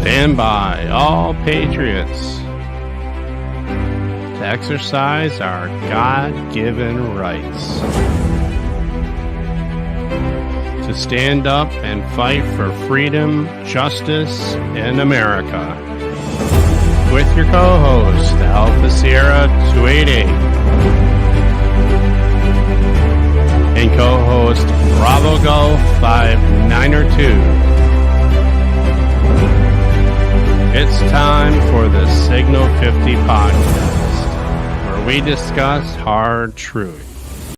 and by all patriots to exercise our God-given rights, to stand up and fight for freedom, justice, and America. With your co-host, Alpha Sierra 288, and co-host Bravo Golf 5902. It's time for the Signal 50 podcast, where we discuss hard truth.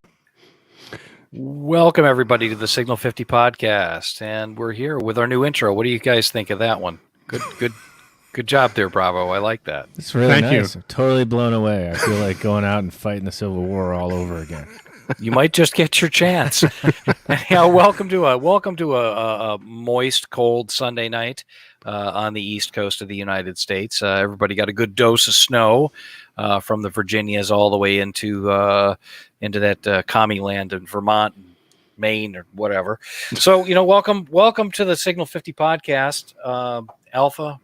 Welcome, everybody, to the Signal 50 podcast, and we're here with our new intro. What do you guys think of that one? Good job there, Bravo. I like that. It's really Thank nice. you. I'm totally blown away. I feel like going out and fighting the Civil War all over again. You might just get your chance. Anyhow, welcome to a moist, cold Sunday night on the east coast of the United States. Everybody got a good dose of snow from the Virginias all the way into that commie land in Vermont, Maine, or whatever. So, welcome to the Signal 50 podcast. Alpha,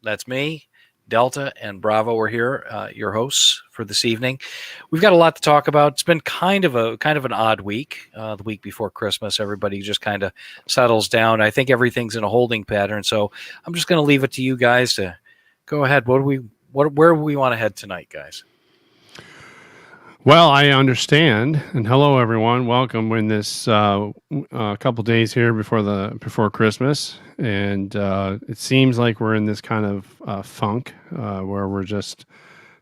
that's me. Delta and Bravo are here, your hosts for this evening. We've got a lot to talk about. It's been kind of an odd week. The week before Christmas, everybody just kind of settles down. I think everything's in a holding pattern. So I'm just going to leave it to you guys to go ahead. Where do we want to head tonight, guys? Well, I understand, and hello everyone. Welcome. We're in this couple days here before Christmas, and it seems like we're in this kind of funk where we're just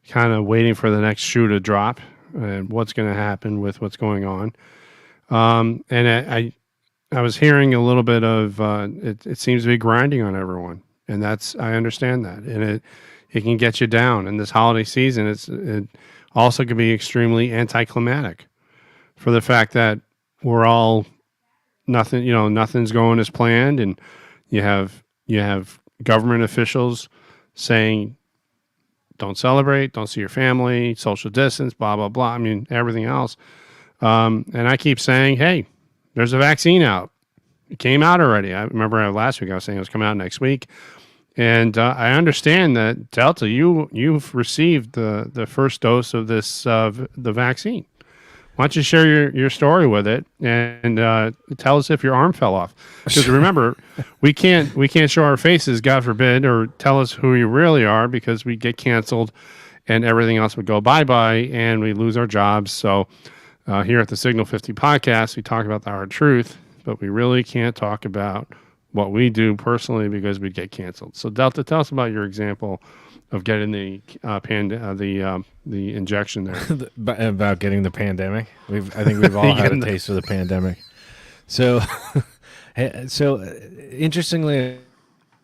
kind of waiting for the next shoe to drop and what's going to happen with what's going on. And I was hearing a little bit of it seems to be grinding on everyone, and I understand that, and it can get you down. And this holiday season, it also can be extremely anticlimactic for the fact that we're all nothing's going as planned, and you have government officials saying don't celebrate, don't see your family, social distance, blah blah blah. I mean everything else, and I keep saying, hey, there's a vaccine out. It came out already. I remember last week I was saying it was coming out next week. And I understand that, Delta, you've received the first dose of this the vaccine. Why don't you share your story with it and tell us if your arm fell off? Because remember, we can't show our faces, God forbid, or tell us who you really are, because we get canceled and everything else would go bye-bye and we lose our jobs. So here at the Signal 50 podcast, we talk about the hard truth, but we really can't talk about what we do personally because we get canceled. So Delta, tell us about your example of getting the injection there. About getting the pandemic. I think we've all had a taste of the pandemic. So, interestingly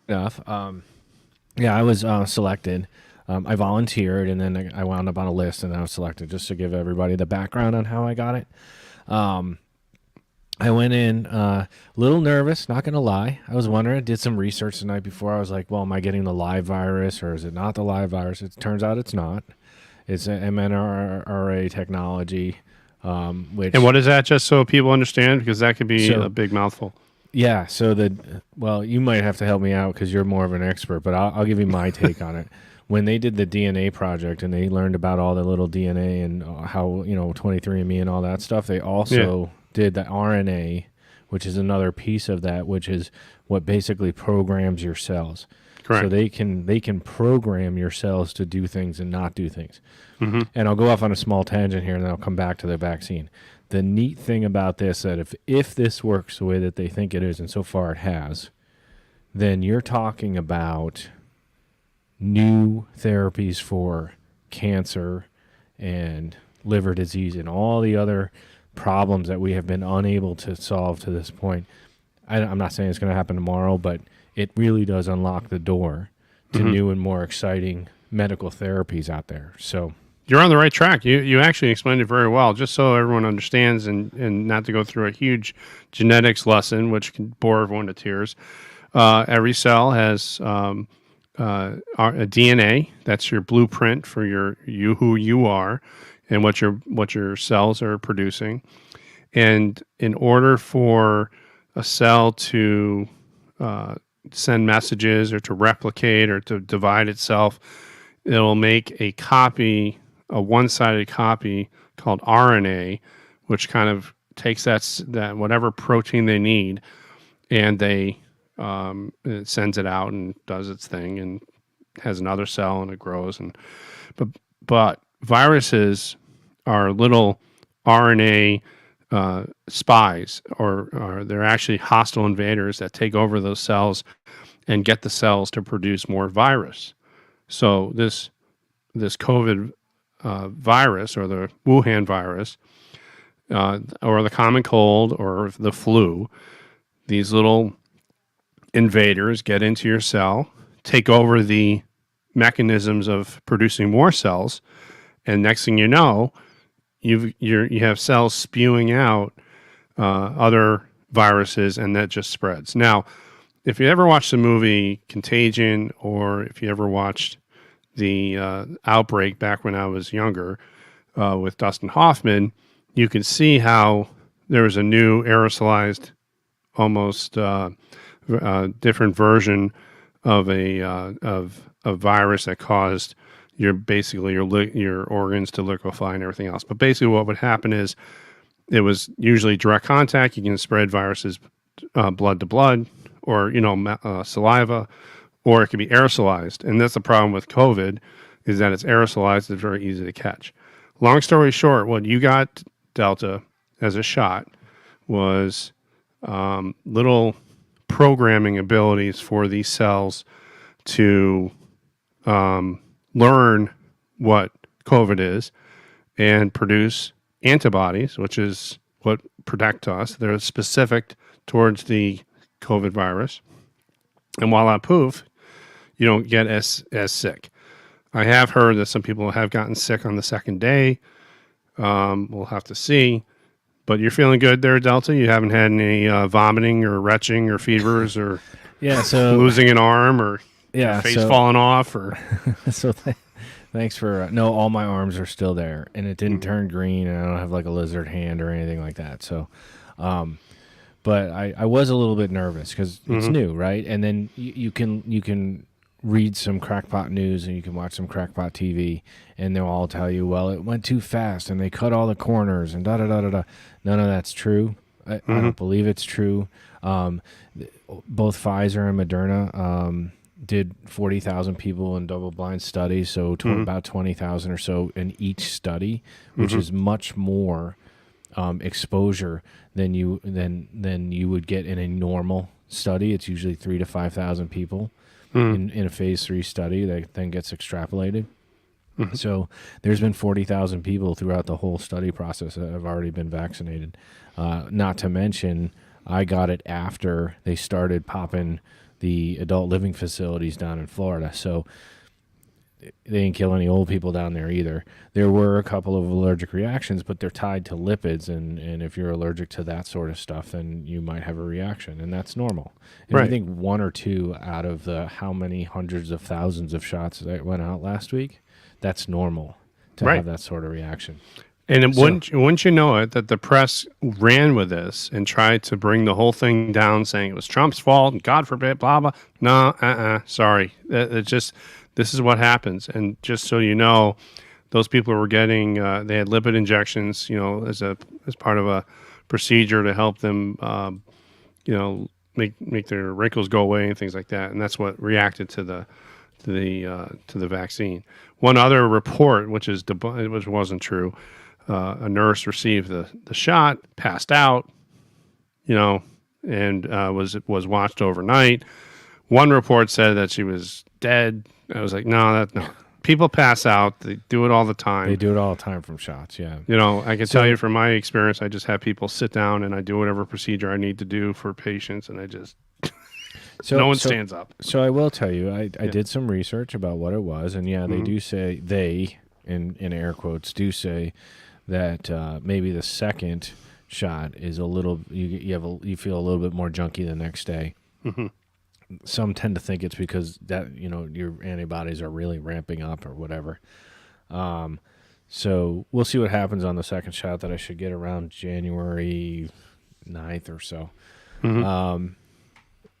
enough, I was selected. I volunteered, and then I wound up on a list, and I was selected. Just to give everybody the background on how I got it. I went in a little nervous, not going to lie. I was wondering, I did some research the night before. I was like, well, am I getting the live virus or is it not the live virus? It turns out it's not. It's an mRNA technology. And what is that, just so people understand? Because that could be a big mouthful. Yeah, you might have to help me out because you're more of an expert, but I'll give you my take on it. When they did the DNA project and they learned about all the little DNA and how, 23andMe and all that stuff, they also did the RNA, which is another piece of that, which is what basically programs your cells. Correct. So they can program your cells to do things and not do things. Mm-hmm. And I'll go off on a small tangent here, and then I'll come back to the vaccine. The neat thing about this, that if this works the way that they think it is, and so far it has, then you're talking about new therapies for cancer and liver disease and all the other problems that we have been unable to solve to this point. I'm not saying it's going to happen tomorrow, but it really does unlock the door to new and more exciting medical therapies out there. So you're on the right track. You actually explained it very well, just so everyone understands, and not to go through a huge genetics lesson, which can bore everyone to tears. Every cell has a DNA. That's your blueprint for who you are, and what your cells are producing. And in order for a cell to send messages or to replicate or to divide itself, it'll make a copy, a one-sided copy called RNA, which kind of takes that whatever protein they need, and it sends it out and does its thing and has another cell and it grows. But viruses are little RNA spies, or they're actually hostile invaders that take over those cells and get the cells to produce more virus. So this COVID virus, or the Wuhan virus, or the common cold, or the flu, these little invaders get into your cell, take over the mechanisms of producing more cells, and next thing you know, you have cells spewing out other viruses, and that just spreads. Now, if you ever watched the movie Contagion, or if you ever watched the Outbreak back when I was younger with Dustin Hoffman, you can see how there was a new aerosolized, almost different version of a virus that caused your organs to liquefy and everything else. But basically, what would happen is it was usually direct contact. You can spread viruses blood to blood, or saliva, or it can be aerosolized. And that's the problem with COVID, is that it's aerosolized. It's very easy to catch. Long story short, what you got, Delta, as a shot was little programming abilities for these cells to learn what COVID is and produce antibodies, which is what protect us. They're specific towards the COVID virus. And voila, poof, you don't get as sick. I have heard that some people have gotten sick on the second day. We'll have to see. But you're feeling good there, Delta? You haven't had any vomiting or retching or fevers or so losing an arm or your face falling off? Or thanks for no, all my arms are still there, and it didn't turn green, and I don't have like a lizard hand or anything like that. So, but I was a little bit nervous because it's new, right? And then you can read some crackpot news and you can watch some crackpot TV, and they'll all tell you, well, it went too fast and they cut all the corners and da-da-da-da-da. None of that's true. I don't believe it's true. Both Pfizer and Moderna did 40,000 people in double-blind studies, so about 20,000 or so in each study, which is much more exposure than you would get in a normal study. It's usually 3,000 to 5,000 people in a phase 3 study that then gets extrapolated. So there's been 40,000 people throughout the whole study process that have already been vaccinated. Not to mention, I got it after they started popping the adult living facilities down in Florida. So they didn't kill any old people down there either. There were a couple of allergic reactions, but they're tied to lipids, and if you're allergic to that sort of stuff, then you might have a reaction, and that's normal. And I think 1 or 2 out of the how many hundreds of thousands of shots that went out last week, that's normal to have that sort of reaction. And wouldn't you know it, that the press ran with this and tried to bring the whole thing down, saying it was Trump's fault and God forbid, blah, blah. No, sorry. It's just, this is what happens. And just so you know, those people were getting, they had lipid injections, as part of a procedure to help them, make their wrinkles go away and things like that. And that's what reacted to the vaccine. One other report, which wasn't true, a nurse received the shot, passed out, and was watched overnight. One report said that she was dead. I was like, no. People pass out. They do it all the time. They do it all the time from shots, yeah. I can tell you from my experience, I just have people sit down and I do whatever procedure I need to do for patients, and I just... no one stands up. So I will tell you, I did some research about what it was, and they do say, they, in air quotes, do say that maybe the second shot is a little, you feel a little bit more junky the next day. Some tend to think it's because that your antibodies are really ramping up or whatever. So we'll see what happens on the second shot that I should get around January 9th or so.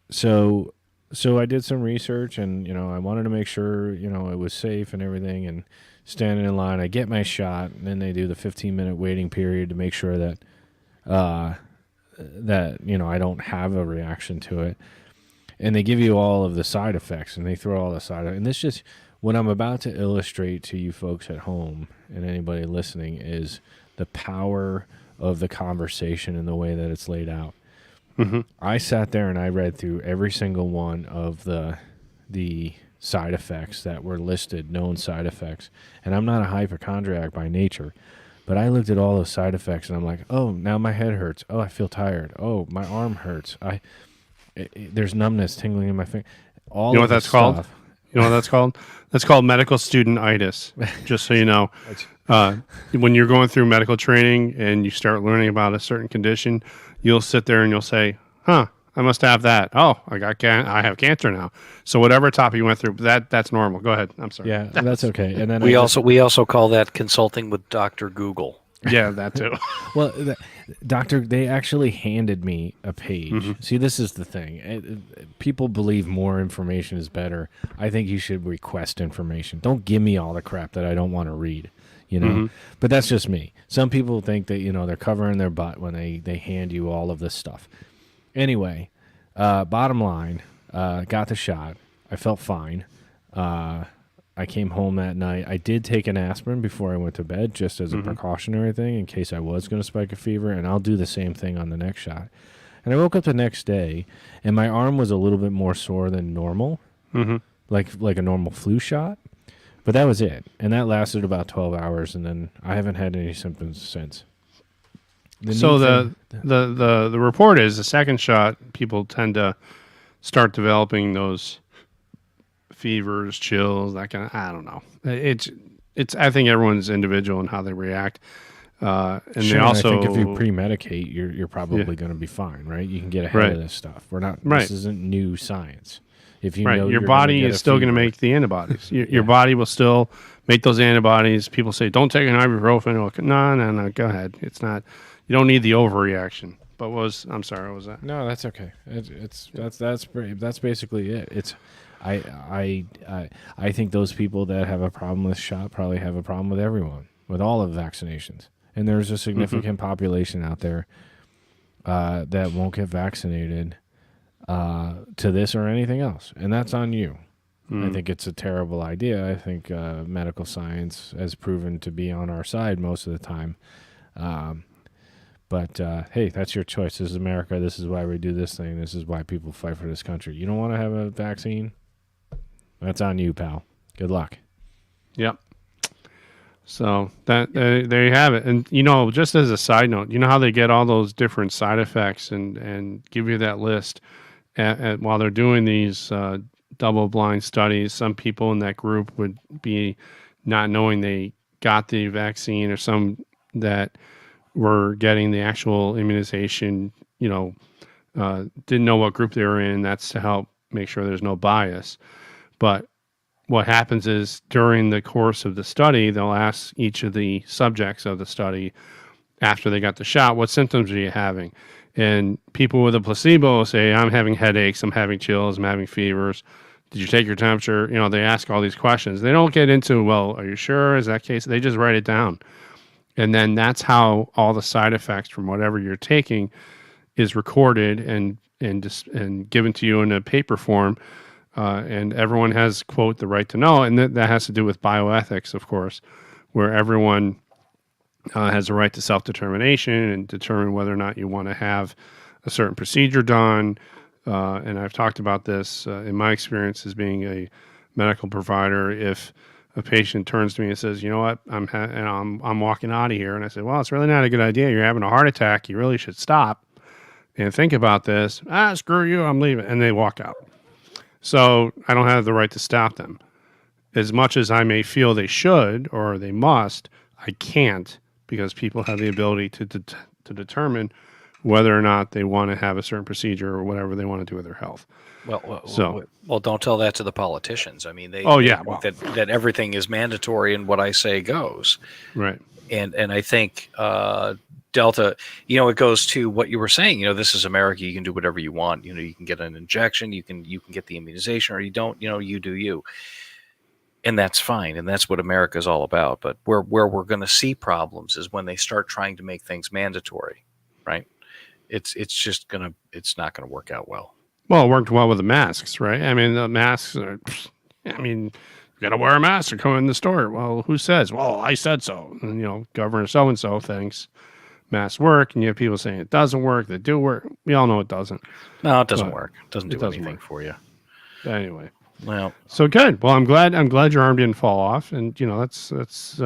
So so I did some research, and I wanted to make sure it was safe and everything. And standing in line, I get my shot, and then they do the 15-minute waiting period to make sure that I don't have a reaction to it. And they give you all of the side effects, and they throw all the side effects. And this just what I'm about to illustrate to you folks at home and anybody listening is the power of the conversation and the way that it's laid out. Mm-hmm. I sat there and I read through every single one of the side effects that were listed, known side effects. And I'm not a hypochondriac by nature, but I looked at all those side effects and I'm like, oh, now my head hurts. Oh, I feel tired. Oh, my arm hurts. There's numbness, tingling in my finger. You know what that's called? You know what that's called? That's called medical student-itis, just so you know. When you're going through medical training and you start learning about a certain condition, you'll sit there and you'll say, huh, I must have that. Oh, I have cancer now. So whatever topic you went through, that's normal. Go ahead. I'm sorry. Yeah, that's okay. And then we also call that consulting with Dr. Google. Yeah, that too. Well, doctor, they actually handed me a page. Mm-hmm. See, this is the thing. People believe more information is better. I think you should request information. Don't give me all the crap that I don't want to read, Mm-hmm. But that's just me. Some people think that, they're covering their butt when they hand you all of this stuff. Anyway, bottom line, got the shot. I felt fine. I came home that night. I did take an aspirin before I went to bed, just as a precautionary thing in case I was going to spike a fever, and I'll do the same thing on the next shot. And I woke up the next day, and my arm was a little bit more sore than normal, like a normal flu shot. But that was it, and that lasted about 12 hours, and then I haven't had any symptoms since. The report is the second shot, people tend to start developing those fevers, chills, that kind of. I don't know. It's. I think everyone's individual in how they react. And sure, they also. I think if you pre-medicate, you're probably going to be fine, right? You can get ahead of this stuff. We're not. This isn't new science. If you know your body is still going to make the antibodies. Your body will still make those antibodies. People say, "Don't take an ibuprofen." No. Go ahead. It's not. You don't need the overreaction. But I'm sorry. What was that? No, that's okay. That's basically it. It's. I think those people that have a problem with shot probably have a problem with everyone, with all of vaccinations. And there's a significant population out there that won't get vaccinated to this or anything else. And that's on you. I think it's a terrible idea. I think medical science has proven to be on our side most of the time. But hey, that's your choice. This is America. This is why we do this thing. This is why people fight for this country. You don't want to have a vaccine? That's on you, pal. Good luck. Yep. So that there you have it. And just as a side note, you know how they get all those different side effects and give you that list while they're doing these double-blind studies. Some people in that group would be not knowing they got the vaccine, or some that were getting the actual immunization. Didn't know what group they were in. That's to help make sure there's no bias. But what happens is during the course of the study, they'll ask each of the subjects of the study after they got the shot, what symptoms are you having? And people with a placebo will say, I'm having headaches, I'm having chills, I'm having fevers. Did you take your temperature? They ask all these questions. They don't get into, well, are you sure? Is that case? They just write it down. And then that's how all the side effects from whatever you're taking is recorded and given to you in a paper form. And everyone has, quote, the right to know. And that has to do with bioethics, of course, where everyone has a right to self-determination and determine whether or not you want to have a certain procedure done. And I've talked about this in my experience as being a medical provider. If a patient turns to me and says, you know what, I'm walking out of here. And I say, well, it's really not a good idea. You're having a heart attack. You really should stop and think about this. Screw you. I'm leaving. And they walk out. So I don't have the right to stop them. As much as I may feel they should or they must, I can't, because people have the ability to determine whether or not they want to have a certain procedure or whatever they want to do with their health. Well, don't tell that to the politicians. I mean, they that everything is mandatory and what I say goes. Right. And I think Delta, it goes to what you were saying. This is America. You can do whatever you want. You can get an injection. You can get the immunization, or you don't. You do you, and that's fine. And that's what America is all about. But where we're going to see problems is when they start trying to make things mandatory, right? It's not going to work out well. Well, it worked well with the masks, right? I mean, the masks are. You got to wear a mask to come in the store. Well, who says? Well, I said so. And, Governor so-and-so thinks masks work, and you have people saying it doesn't work, that do work. We all know it doesn't. No, it doesn't work. It doesn't do anything for you. But anyway. Well, so good. Well, I'm glad your arm didn't fall off, and that's it's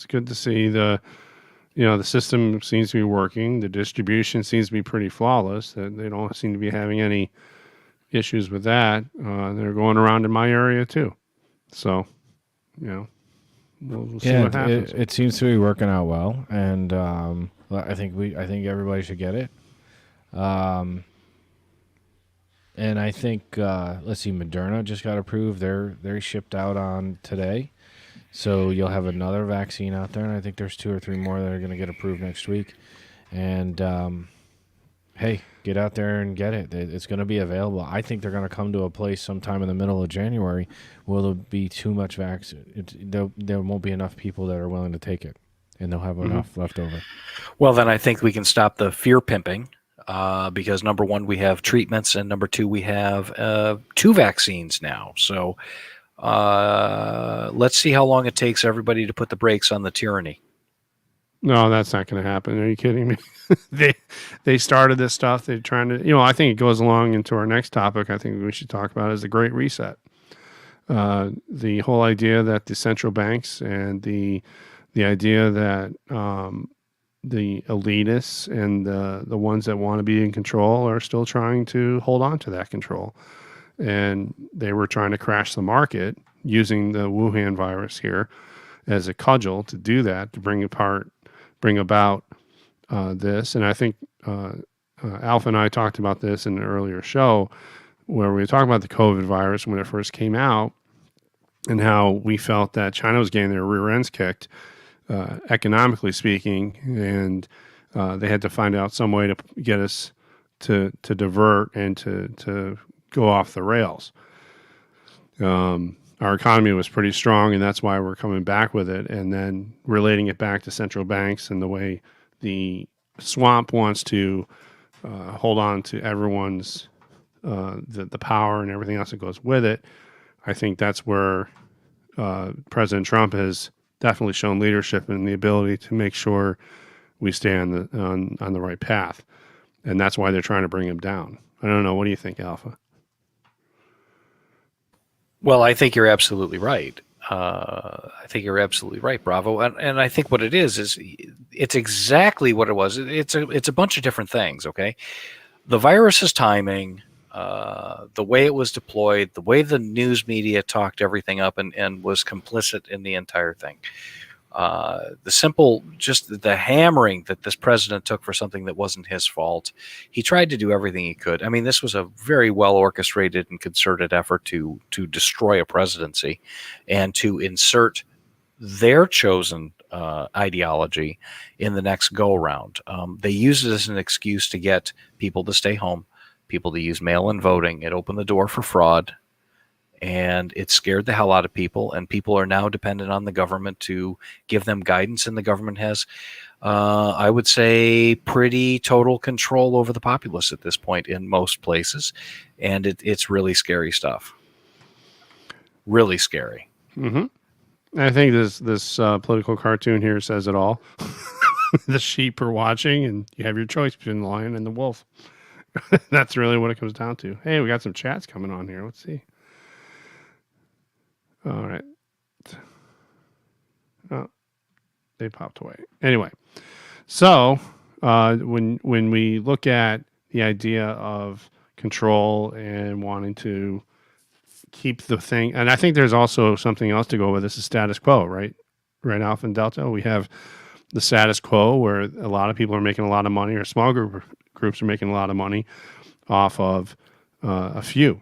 good to see the system seems to be working. The distribution seems to be pretty flawless. They don't seem to be having any issues with that. They're going around in my area too. So, we'll see what happens. It seems to be working out well, and I think everybody should get it. And I think let's see, Moderna just got approved. They're shipped out on today, so you'll have another vaccine out there, and I think there's 2 or 3 more that are going to get approved next week. And hey, get out there and get it. It's going to be available. I think they're going to come to a place sometime in the middle of January where there'll be too much vaccine. There won't be enough people that are willing to take it, and they'll have enough left over. Well, then I think we can stop the fear pimping because number one, we have treatments, and number two, we have 2 vaccines now. So let's see how long it takes everybody to put the brakes on the tyranny. No, that's not going to happen. Are you kidding me? They started this stuff. They're trying to, I think it goes along into our next topic. I think we should talk about is the Great Reset. The whole idea that the central banks and the idea that the elitists and the ones that want to be in control are still trying to hold on to that control. And they were trying to crash the market using the Wuhan virus here as a cudgel to do that, to bring about this. And I think Alpha and I talked about this in an earlier show where we were talking about the COVID virus when it first came out and how we felt that China was getting their rear ends kicked, economically speaking, and they had to find out some way to get us to divert and to go off the rails. Our economy was pretty strong, and that's why we're coming back with it, and then relating it back to central banks and the way the swamp wants to hold on to everyone's the power and everything else that goes with it. I think that's where President Trump has definitely shown leadership and the ability to make sure we stay on the right path, and that's why they're trying to bring him down. I don't know. What do you think, Alpha? Well, I think you're absolutely right. I think you're absolutely right, Bravo. And I think what it is it's exactly what it was. It's a bunch of different things, okay? The virus's timing, the way it was deployed, the way the news media talked everything up and was complicit in the entire thing. Just the hammering that this president took for something that wasn't his fault. He tried to do everything he could. I mean, this was a very well orchestrated and concerted effort to destroy a presidency and to insert their chosen ideology in the next go around. They used it as an excuse to get people to stay home, people to use mail-in voting. It opened the door for fraud. And it scared the hell out of people, and people are now dependent on the government to give them guidance, and the government has, I would say, pretty total control over the populace at this point in most places, and it's really scary stuff. Really scary. Mm-hmm. I think this political cartoon here says it all. The sheep are watching, and you have your choice between the lion and the wolf. That's really what it comes down to. Hey, we got some chats coming on here. Let's see. All right. Oh, they popped away. Anyway, so when we look at the idea of control and wanting to keep the thing, and I think there's also something else to go with this is status quo, right? Right, Alpha and Delta. We have the status quo where a lot of people are making a lot of money, or small groups are making a lot of money off of a few.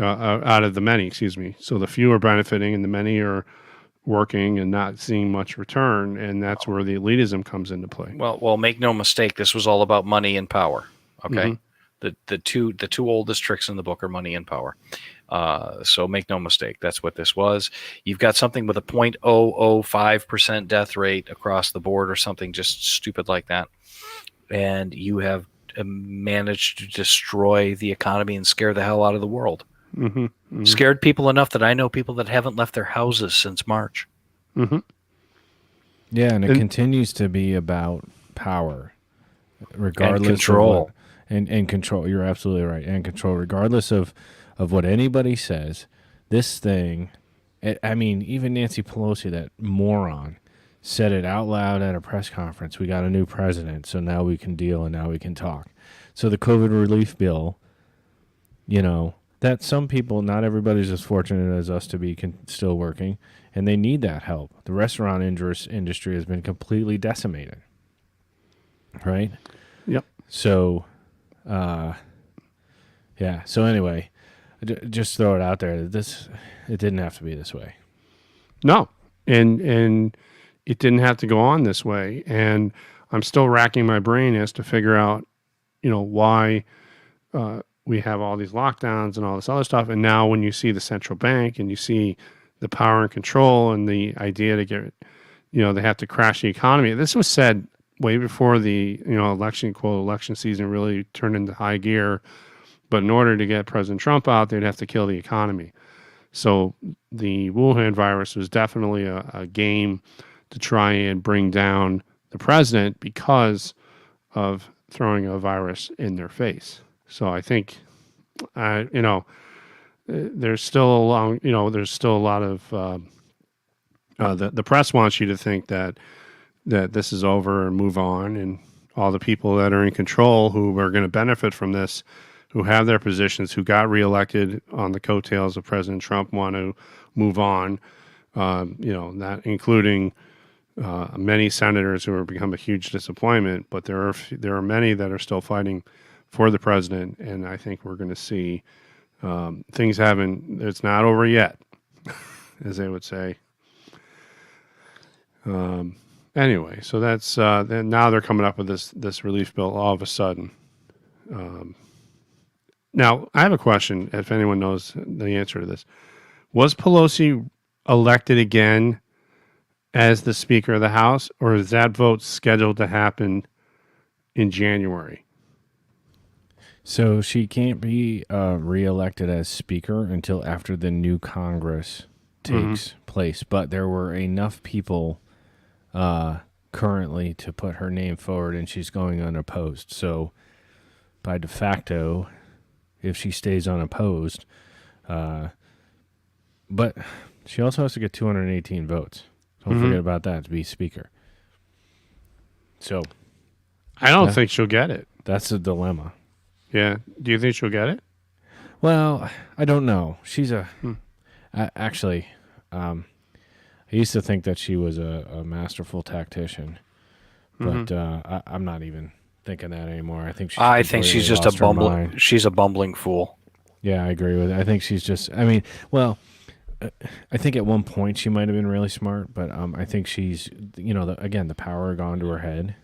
Out of the many, excuse me. So the few are benefiting and the many are working and not seeing much return, and that's where the elitism comes into play. Well, make no mistake, this was all about money and power. Okay, the two oldest tricks in the book are money and power. So make no mistake, that's what this was. You've got something with a 0.005% death rate across the board, or something just stupid like that, and you have managed to destroy the economy and scare the hell out of the world. Scared people enough that I know people that haven't left their houses since March. Yeah, and it continues to be about power, regardless and control. of what, and control. You're absolutely right, and control, regardless of what anybody says. This thing, I mean, even Nancy Pelosi, that moron, said it out loud at a press conference. We got a new president, so now we can deal and now we can talk. So the COVID relief bill, you know, that some people, not everybody's as fortunate as us to be still working, and they need that help. The restaurant industry has been completely decimated, right? Yep. So, yeah. So anyway, just throw it out there. It didn't have to be this way. No, and it didn't have to go on this way. And I'm still racking my brain as to figure out, you know, why we have all these lockdowns and all this other stuff. And now when you see the central bank and you see the power and control and the idea to get, you know, they have to crash the economy. This was said way before the, you know, election season really turned into high gear. But in order to get President Trump out, they'd have to kill the economy. So the Wuhan virus was definitely a game to try and bring down the president because of throwing a virus in their face. So I think, you know, there's still a long, you know, there's still a lot of the press wants you to think that this is over and move on, and all the people that are in control who are going to benefit from this, who have their positions, who got reelected on the coattails of President Trump, want to move on. You know, not including many senators who have become a huge disappointment, but there are many that are still fighting for the president, and I think we're going to see things it's not over yet, as they would say. Anyway, so that's then now they're coming up with this relief bill all of a sudden. Now, I have a question, if anyone knows the answer to this. Was Pelosi elected again as the Speaker of the House, or is that vote scheduled to happen in January? So she can't be reelected as Speaker until after the new Congress takes place. But there were enough people currently to put her name forward, and she's going unopposed. So by de facto, if she stays unopposed, but she also has to get 218 votes. Don't forget about that to be Speaker. So I don't think she'll get it. That's a dilemma. Yeah. Do you think she'll get it? Well, I don't know. She's actually, I used to think that she was a masterful tactician, but I'm not even thinking that anymore. I think she's just a bumbling. She's a bumbling fool. Yeah, I agree with it. I think she's just. I mean, well, I think at one point she might have been really smart, but I think she's, you know, the power gone to her head.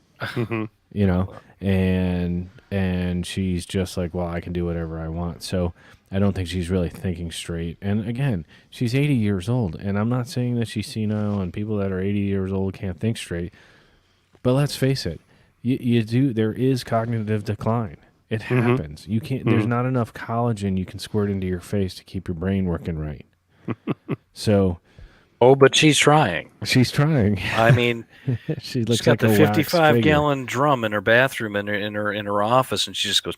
You know, and she's just like, well, I can do whatever I want. So I don't think she's really thinking straight. And again, she's 80 years old, and I'm not saying that she's senile and people that are 80 years old can't think straight. But let's face it, you do. There is cognitive decline. It happens. You can't. There's not enough collagen you can squirt into your face to keep your brain working right. So. Oh, but she's trying. She's trying. I mean, she's got the 55-gallon drum in her bathroom in her office, and she just goes,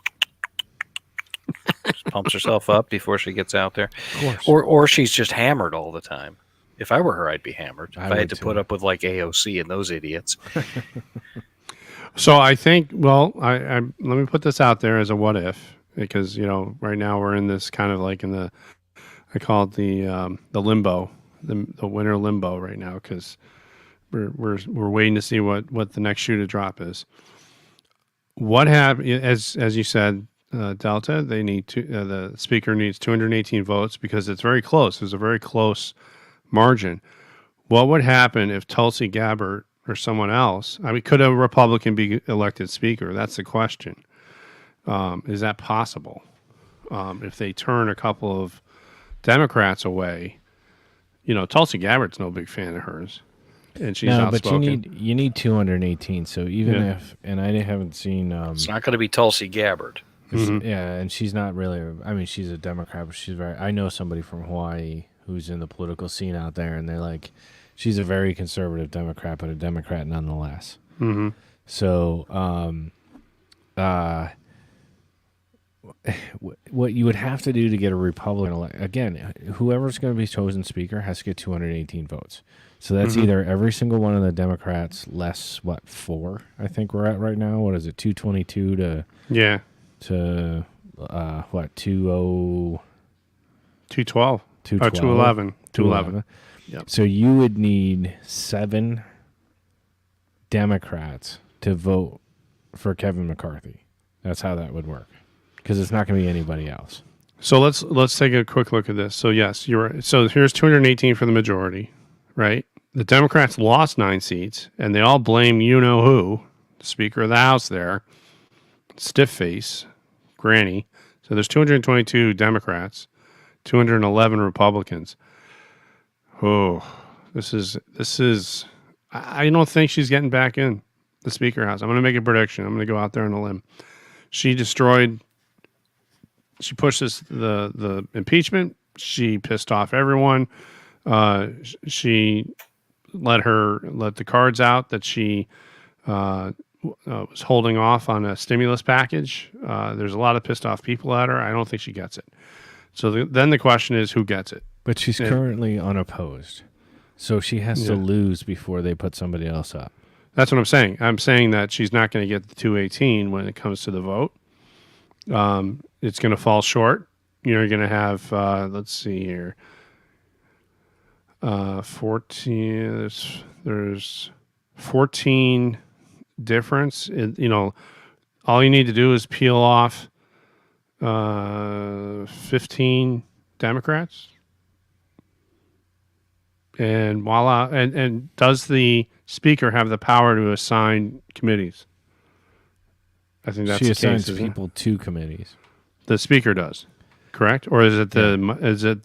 just pumps herself up before she gets out there. Of course. Or she's just hammered all the time. If I were her, I'd be hammered. If I had to put up with like AOC and those idiots. So I think, well, I let me put this out there as a what if, because, you know, right now we're in this kind of like in the, I call it the limbo. The winter limbo right now, because we're waiting to see what the next shoe to drop is. What as you said, Delta, they need the speaker needs 218 votes because it's very close. There's a very close margin. What would happen if Tulsi Gabbard or someone else? I mean, could a Republican be elected speaker? That's the question. Is that possible? If they turn a couple of Democrats away, Tulsi Gabbard's no big fan of hers, and she's outspoken. But you need 218. So even if, and I haven't seen, It's not going to be Tulsi Gabbard. yeah, and she's not really. I mean, she's a Democrat, but she's very. I know somebody from Hawaii who's in the political scene out there, and they're like, she's a very conservative Democrat, but a Democrat nonetheless. Mm-hmm. So, what you would have to do to get a Republican again, whoever's going to be chosen speaker has to get 218 votes. So that's either every single one of the Democrats less 4 I think we're at right now. What is it, 222 to 212 212 or 211 211. Yep. So you would need 7 Democrats to vote for Kevin McCarthy. That's how that would work, because it's not going to be anybody else. So let's take a quick look at this. So yes, you're right. So here's 218 for the majority, right? The Democrats lost 9 seats, and they all blame who, the Speaker of the House there, stiff face, Granny. So there's 222 Democrats, 211 Republicans. Oh, this is. I don't think she's getting back in the Speaker House. I'm going to make a prediction. I'm going to go out there on a limb. She pushes the impeachment. She pissed off everyone. She let the cards out that she was holding off on a stimulus package. There's a lot of pissed off people at her. I don't think she gets it. So then the question is, who gets it? But she's currently unopposed, so she has to lose before they put somebody else up. That's what I'm saying. I'm saying that she's not going to get the 218 when it comes to the vote. It's going to fall short. You're going to have, let's see here, 14. There's 14 difference. All you need to do is peel off 15 Democrats, and voila. And does the Speaker have the power to assign committees? I think that's she the assigns case, people to committees. The Speaker does, correct? Or is it the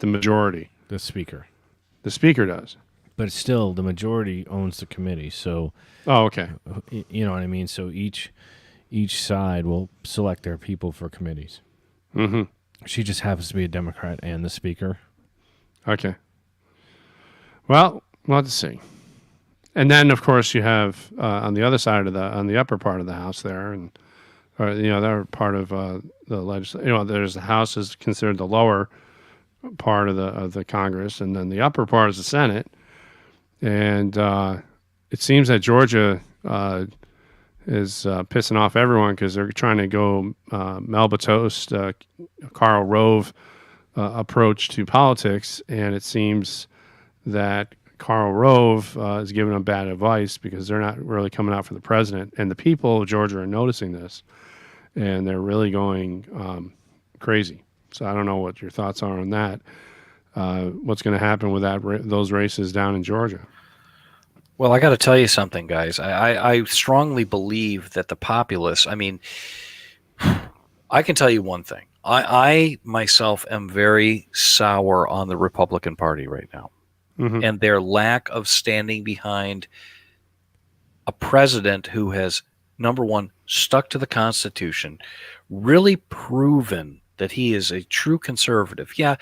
majority? The Speaker. The Speaker does. But still, the majority owns the committee. So, oh, okay. You know what I mean? So each side will select their people for committees. Mm-hmm. She just happens to be a Democrat and the Speaker. Okay. Well, we'll have to see. And then, of course, you have on the other side on the upper part of the House there, and they're part of the legislature. There's the House is considered the lower part of the Congress, and then the upper part is the Senate. And it seems that Georgia is pissing off everyone because they're trying to go Melba Toast, Karl Rove approach to politics, and it seems that Karl Rove is giving them bad advice because they're not really coming out for the president, and the people of Georgia are noticing this, and they're really going crazy. So I don't know what your thoughts are on that. What's going to happen with those races down in Georgia? Well, I got to tell you something, guys. I strongly believe that the populace, I mean, I can tell you one thing. I myself am very sour on the Republican Party right now. Mm-hmm. And their lack of standing behind a president who has, number one, stuck to the Constitution, really proven that he is a true conservative. Yeah,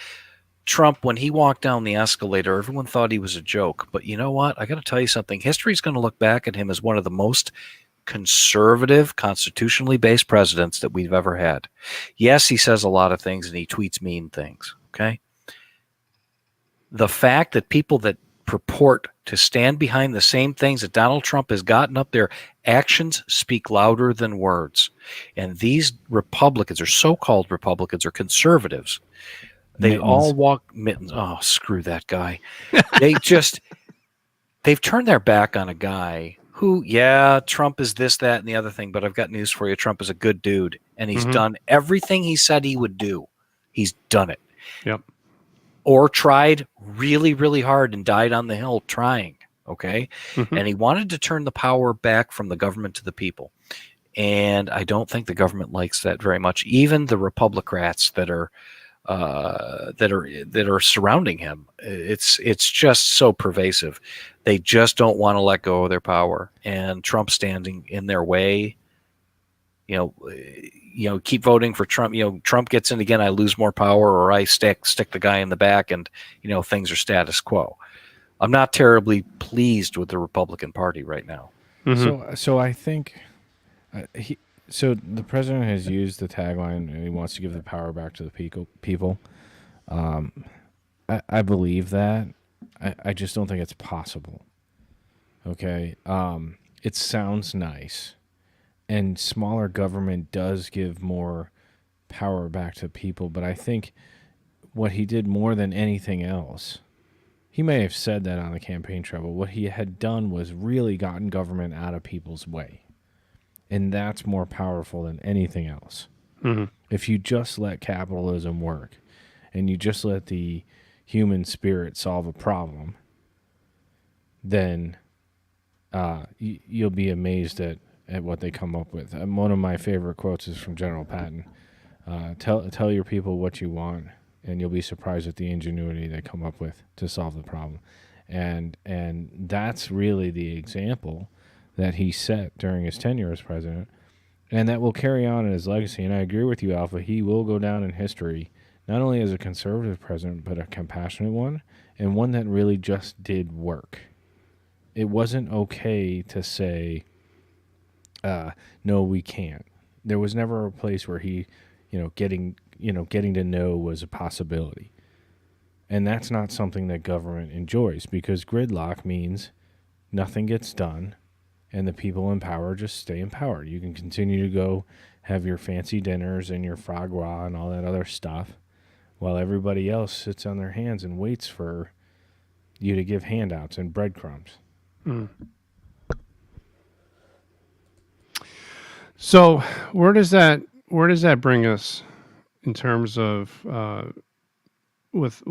Trump, when he walked down the escalator, everyone thought he was a joke. But you know what? I got to tell you something. History's going to look back at him as one of the most conservative, constitutionally based presidents that we've ever had. Yes, he says a lot of things and he tweets mean things, okay? The fact that people that purport to stand behind the same things that Donald Trump has gotten up there, actions speak louder than words. And these Republicans, or so-called Republicans, or conservatives, they all walk mittens. Oh, screw that guy. They've turned their back on a guy who, yeah, Trump is this, that, and the other thing, but I've got news for you. Trump is a good dude, and he's done everything he said he would do. He's done it. Yep. or tried really, really hard and died on the hill trying. Okay. Mhm. And he wanted to turn the power back from the government to the people. And I don't think the government likes that very much. Even the Republicrats that are surrounding him, it's just so pervasive. They just don't want to let go of their power, and Trump standing in their way. Keep voting for Trump. Trump gets in again, I lose more power, or I stick the guy in the back, and things are status quo. I'm not terribly pleased with the Republican Party right now. Mhm. So I think so the president has used the tagline, and he wants to give the power back to the people. I believe that. I just don't think it's possible. Okay. It sounds nice, and smaller government does give more power back to people. But I think what he did more than anything else, he may have said that on the campaign trail, but what he had done was really gotten government out of people's way. And that's more powerful than anything else. Mhm. If you just let capitalism work and you just let the human spirit solve a problem, then you'll be amazed at what they come up with. One of my favorite quotes is from General Patton. Tell your people what you want, and you'll be surprised at the ingenuity they come up with to solve the problem. And that's really the example that he set during his tenure as president, and that will carry on in his legacy. And I agree with you, Alpha. He will go down in history, not only as a conservative president, but a compassionate one, and one that really just did work. It wasn't okay to say, no, we can't. There was never a place where he, getting to know was a possibility. And that's not something that government enjoys, because gridlock means nothing gets done and the people in power just stay in power. You can continue to go have your fancy dinners and your foie gras and all that other stuff while everybody else sits on their hands and waits for you to give handouts and breadcrumbs. Mm. So where does that bring us in terms of with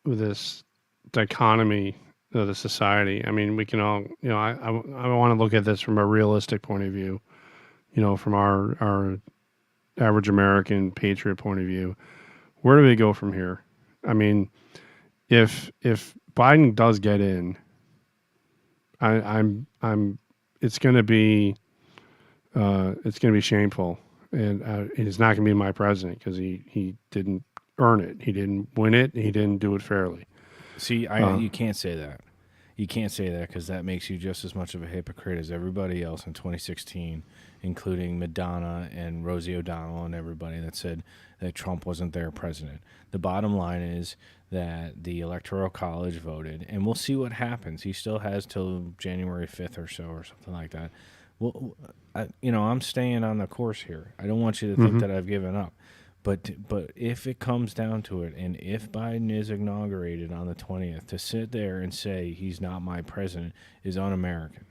this dichotomy of the society? I mean, we can all, I want to look at this from a realistic point of view, from our average American patriot point of view. Where do we go from here? I mean, if Biden does get in, I'm it's going to be shameful, and it's not going to be my president, because he didn't earn it, he didn't win it, he didn't do it fairly. See, you can't say that. You can't say that, because that makes you just as much of a hypocrite as everybody else in 2016, including Madonna and Rosie O'Donnell and everybody that said that Trump wasn't their president. The bottom line is that the Electoral College voted, and we'll see what happens. He still has till January 5th or so, or something like that. Well, I'm staying on the course here. I don't want you to think that I've given up. But if it comes down to it, and if Biden is inaugurated on the 20th, to sit there and say he's not my president is un-American.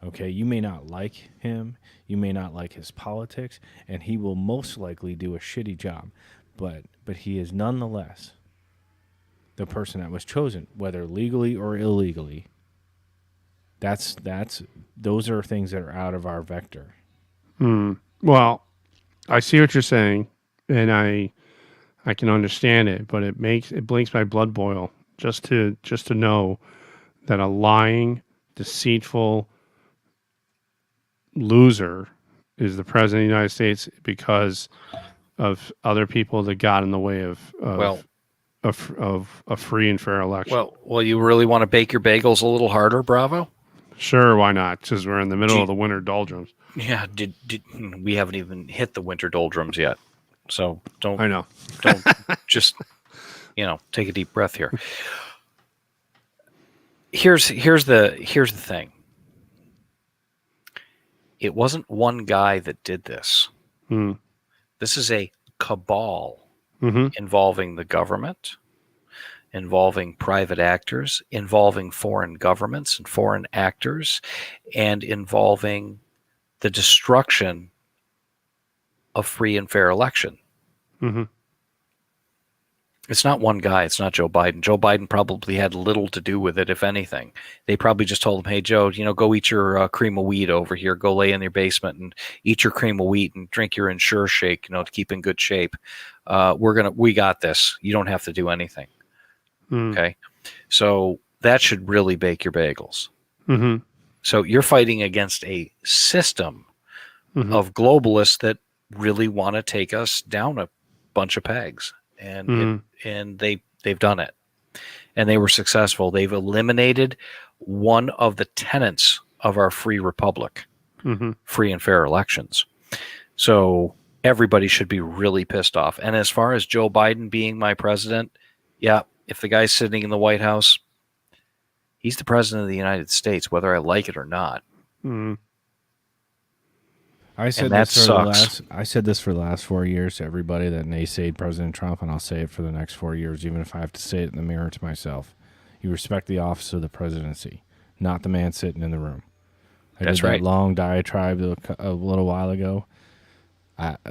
Okay, you may not like him, you may not like his politics, and he will most likely do a shitty job, but he is nonetheless the person that was chosen, whether legally or illegally. Those are things that are out of our vector. Well, I see what you're saying, and I can understand it, but it blinks my blood boil just to know that a lying, deceitful loser is the president of the United States because of other people that got in the way of a free and fair election. Well, you really want to bake your bagels a little harder, Bravo? Sure, why not? Because we're in the middle of the winter doldrums. Yeah, we haven't even hit the winter doldrums yet, so don't. I know. Don't just take a deep breath here. Here's the thing. It wasn't one guy that did this. This is a cabal involving the government, involving private actors, involving foreign governments and foreign actors, and involving the destruction of free and fair election. It's not one guy. It's not Joe Biden. Joe Biden probably had little to do with it, if anything. They probably just told him, "Hey, Joe, go eat your cream of wheat over here. Go lay in your basement and eat your cream of wheat and drink your Ensure shake, to keep in good shape. We got this. You don't have to do anything." Okay, so that should really bake your bagels. Mm-hmm. So you're fighting against a system of globalists that really want to take us down a bunch of pegs, and they've done it, and they were successful. They've eliminated one of the tenets of our free republic, free and fair elections. So everybody should be really pissed off. And as far as Joe Biden being my president, yeah, if the guy's sitting in the White House, he's the president of the United States, whether I like it or not. I said this for the last 4 years to everybody that naysayed President Trump, and I'll say it for the next 4 years, even if I have to say it in the mirror to myself. You respect the office of the presidency, not the man sitting in the room. That's did right. That long diatribe a little while ago. It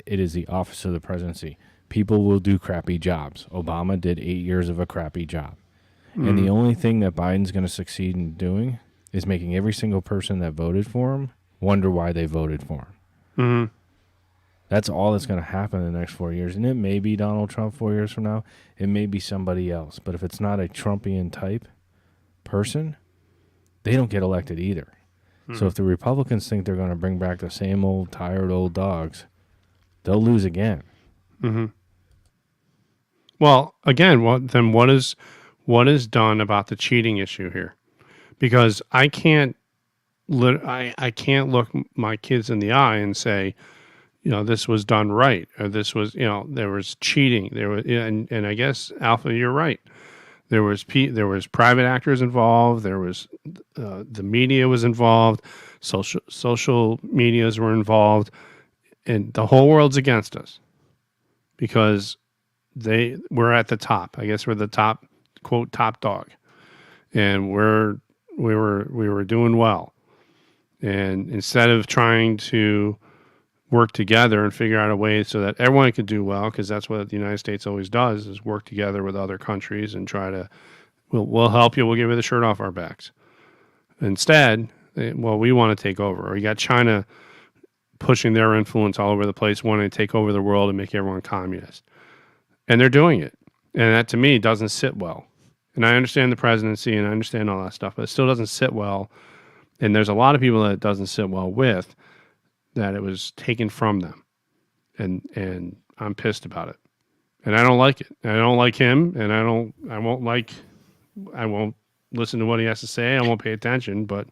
is the office of the presidency. People will do crappy jobs. Obama did 8 years of a crappy job. And the only thing that Biden's going to succeed in doing is making every single person that voted for him wonder why they voted for him. That's all that's going to happen in the next 4 years. And it may be Donald Trump 4 years from now. It may be somebody else. But if it's not a Trumpian type person, they don't get elected either. So if the Republicans think they're going to bring back the same old tired old dogs, they'll lose again. Well, again, what is done about the cheating issue here? Because I can't look my kids in the eye and say, this was done right, or this was, there was cheating. There was, and I guess Alpha, you're right. There was private actors involved. There was the media was involved. Social medias were involved, and the whole world's against us because we're at the top. I guess we're the top, quote, top dog, and we were doing well. And instead of trying to work together and figure out a way so that everyone could do well, because that's what the United States always does, is work together with other countries and try to, we'll help you, we'll give you the shirt off our backs. Instead, we want to take over. Or you got China pushing their influence all over the place, wanting to take over the world and make everyone communist. And they're doing it. And that, to me, doesn't sit well. And I understand the presidency and I understand all that stuff, but it still doesn't sit well. And there's a lot of people that it doesn't sit well with, that it was taken from them. And I'm pissed about it. And I don't like it. I don't like him, and I won't listen to what he has to say. I won't pay attention, but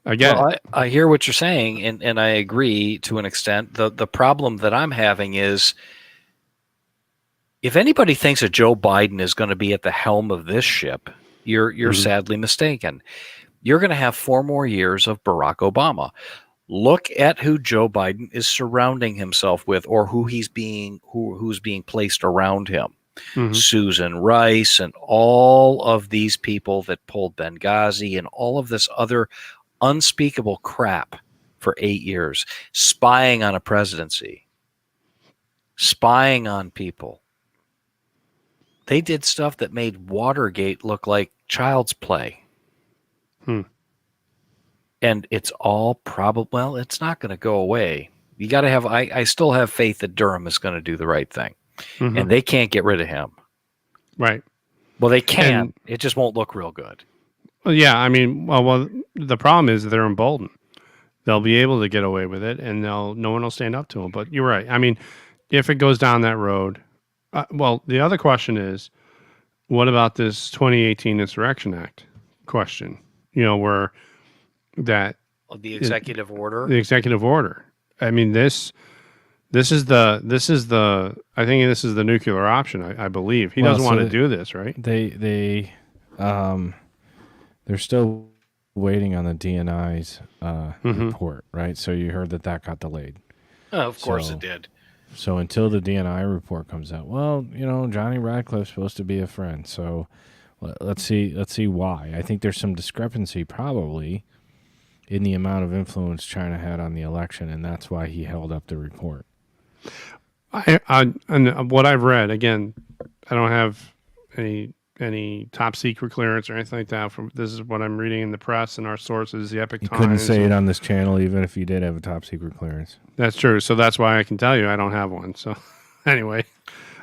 I get it. I hear what you're saying, and I agree to an extent. The problem that I'm having is, if anybody thinks that Joe Biden is going to be at the helm of this ship, you're sadly mistaken. You're going to have 4 more years of Barack Obama. Look at who Joe Biden is surrounding himself with, or who's being placed around him. Susan Rice and all of these people that pulled Benghazi and all of this other unspeakable crap for 8 years, spying on a presidency, spying on people. They did stuff that made Watergate look like child's play. And it's all probably, it's not going to go away. You got to have, I still have faith that Durham is going to do the right thing. And they can't get rid of him. Right. Well, they can. It just won't look real good. Well, yeah. I mean, well, the problem is they're emboldened. They'll be able to get away with it, and no one will stand up to them. But you're right. I mean, if it goes down that road, the other question is, what about this 2018 Insurrection Act question? Where that the executive order. The executive order. I mean, this is the I think this is the nuclear option. I believe he doesn't want to do this, right? They're still waiting on the DNI's report, right? So you heard that got delayed. Oh, of course it did. So until the DNI report comes out, Johnny Radcliffe's supposed to be a friend. So let's see why. I think there's some discrepancy probably in the amount of influence China had on the election, and that's why he held up the report. And what I've read, again, I don't have any top secret clearance or anything like that. This is what I'm reading in the press and our sources, the Epoch You Times. couldn't say it on this channel even if you did have a top secret clearance. That's true. So that's why I can tell you I don't have one. So anyway,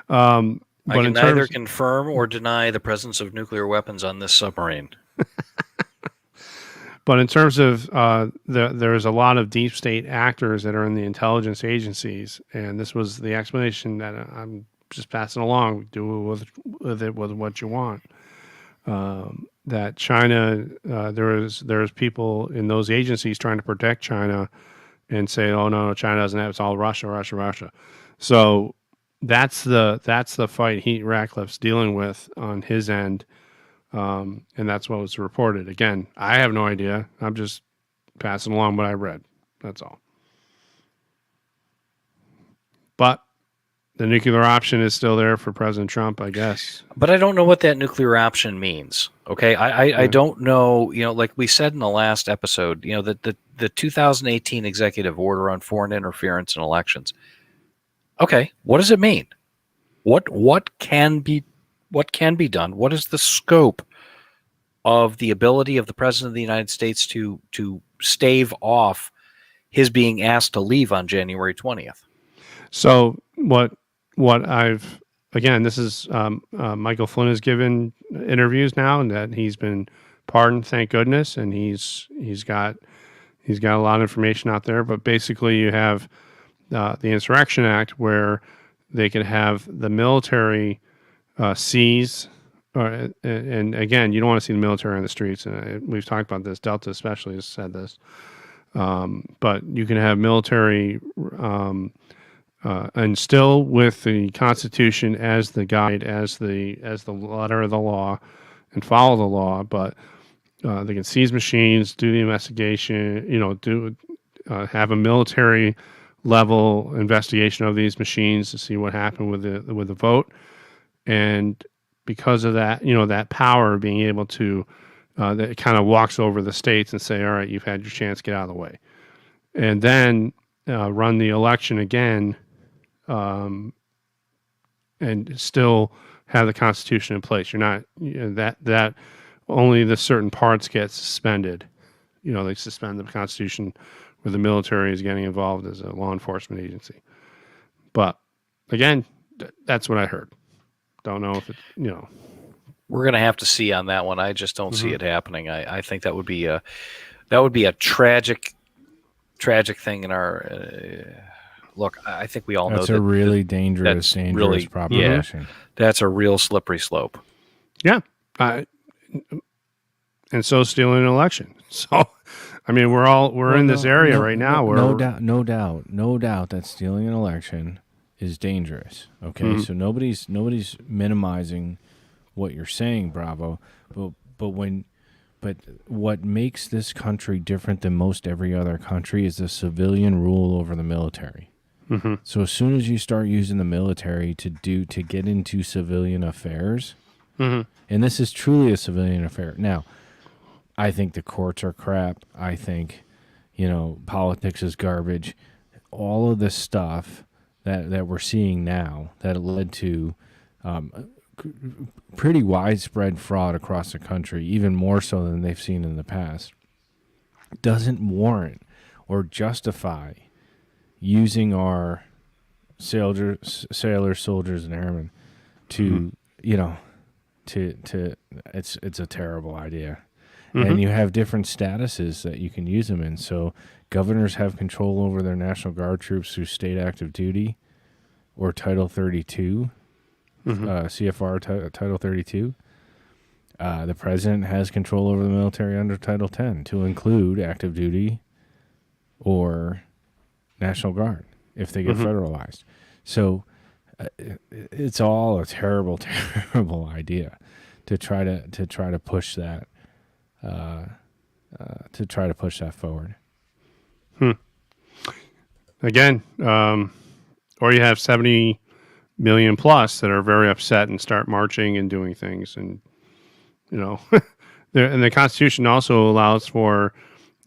I but can neither confirm or deny the presence of nuclear weapons on this submarine. But in terms of there's a lot of deep state actors that are in the intelligence agencies, and this was the explanation that I'm just passing along. Do with it with what you want. That China, there's people in those agencies trying to protect China, and say, oh no, China doesn't have, it's all Russia, Russia, Russia. So that's the fight Ratcliffe's dealing with on his end. And that's what was reported. Again, I have no idea. I'm just passing along what I read. That's all. But the nuclear option is still there for President Trump, I guess. But I don't know what that nuclear option means. Okay, I don't know. Like we said in the last episode, that the 2018 executive order on foreign interference in elections. Okay, what does it mean? What can be done? What is the scope of the ability of the President of the United States to stave off his being asked to leave on January 20th? So what I've, again, this is Michael Flynn has given interviews now, and that he's been pardoned, thank goodness, and he's got a lot of information out there. But basically, you have the Insurrection Act, where they could have the military seize, and again, you don't want to see the military on the streets. And we've talked about this. Delta especially has said this. But you can have military, and still with the Constitution as the guide, as the letter of the law, and follow the law. But they can seize machines, do the investigation. Have a military level investigation of these machines to see what happened with the vote. And because of that, that power of being able to, that kind of walks over the states and say, all right, you've had your chance, get out of the way. And then run the election again, and still have the Constitution in place. You're not, that only the certain parts get suspended. They suspend the Constitution where the military is getting involved as a law enforcement agency. But again, that's what I heard. Don't know if it, We're going to have to see on that one. I just don't see it happening. I think that would be a tragic thing in our. Look, I think we all know that's a really dangerous proposition. Yeah, that's a real slippery slope. Yeah, and so stealing an election. So, I mean, we're in this area right now. Where no doubt that stealing an election is dangerous. Okay, so nobody's minimizing what you're saying, Bravo. But what makes this country different than most every other country is the civilian rule over the military. So as soon as you start using the military to get into civilian affairs, and this is truly a civilian affair. Now, I think the courts are crap. I think, politics is garbage. All of this stuff that we're seeing now that led to pretty widespread fraud across the country, even more so than they've seen in the past, doesn't warrant or justify using our sailors, soldiers, and airmen to, it's a terrible idea. And you have different statuses that you can use them in. So governors have control over their National Guard troops through state active duty or Title 32, CFR Title 32. The president has control over the military under Title 10 to include active duty or National Guard if they get federalized. So it's all a terrible, terrible idea to try to push that. To try to push that forward. Again, or you have 70 million plus that are very upset and start marching and doing things, and and the Constitution also allows for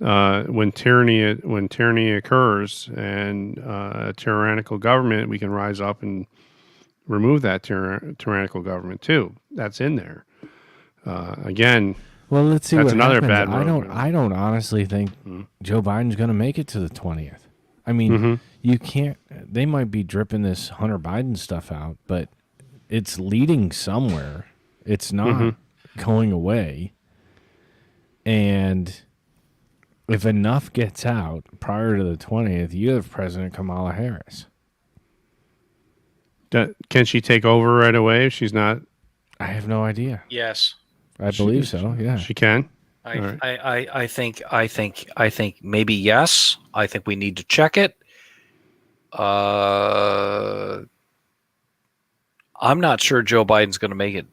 when tyranny occurs and a tyrannical government, we can rise up and remove that tyrannical government too. That's in there. Again, well, let's see that's what another happens. bad road. I don't honestly think Joe Biden's going to make it to the 20th. I mean, you can't. They might be dripping this Hunter Biden stuff out, but it's leading somewhere. It's not going away. And if enough gets out prior to the 20th, you have President Kamala Harris. Can she take over right away if she's not? I have no idea. Yes. I believe so. Yeah, she can. I think maybe yes. I think we need to check it. I'm not sure Joe Biden's going to make it.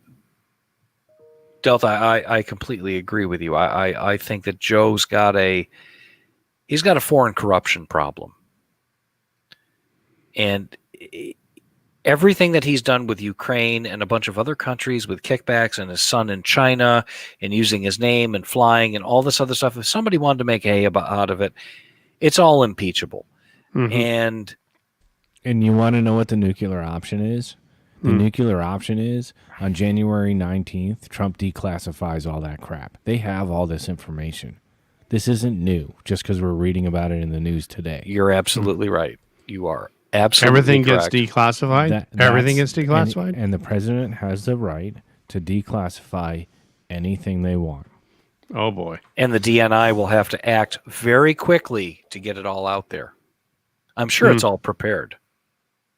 Delta, I completely agree with you. I think that Joe's got a foreign corruption problem, and everything that he's done with Ukraine and a bunch of other countries with kickbacks and his son in China and using his name and flying and all this other stuff, if somebody wanted to make out of it, it's all impeachable. And you want to know what the nuclear option is? The nuclear option is on January 19th, Trump declassifies all that crap. They have all this information. This isn't new just because we're reading about it in the news today. You're absolutely right. You are absolutely Everything correct. Gets declassified? Everything gets declassified? And the president has the right to declassify anything they want. Oh, boy. And the DNI will have to act very quickly to get it all out there. I'm sure it's all prepared.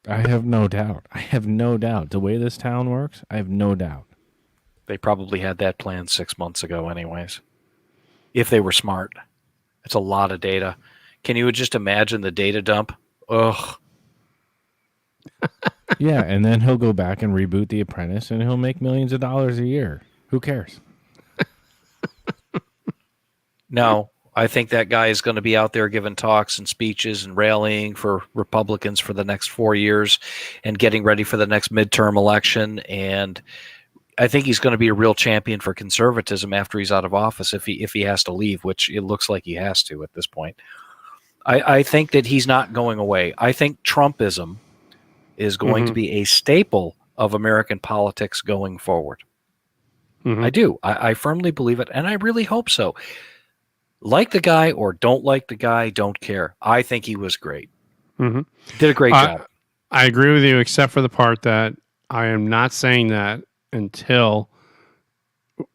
I have no doubt. The way this town works, I have no doubt. They probably had that planned 6 months ago anyways. If they were smart. It's a lot of data. Can you just imagine the data dump? Ugh. Yeah, and then he'll go back and reboot The Apprentice, and he'll make millions of dollars a year. Who cares? No, I think that guy is going to be out there giving talks and speeches and rallying for Republicans for the next 4 years and getting ready for the next midterm election. And I think he's going to be a real champion for conservatism after he's out of office if he has to leave, which it looks like he has to at this point. I think that he's not going away. I think Trumpism is going to be a staple of American politics going forward. I do. I firmly believe it, and I really hope so. Like the guy or don't like the guy, don't care. I think he was great. Did a great job. I agree with you, except for the part that I am not saying that until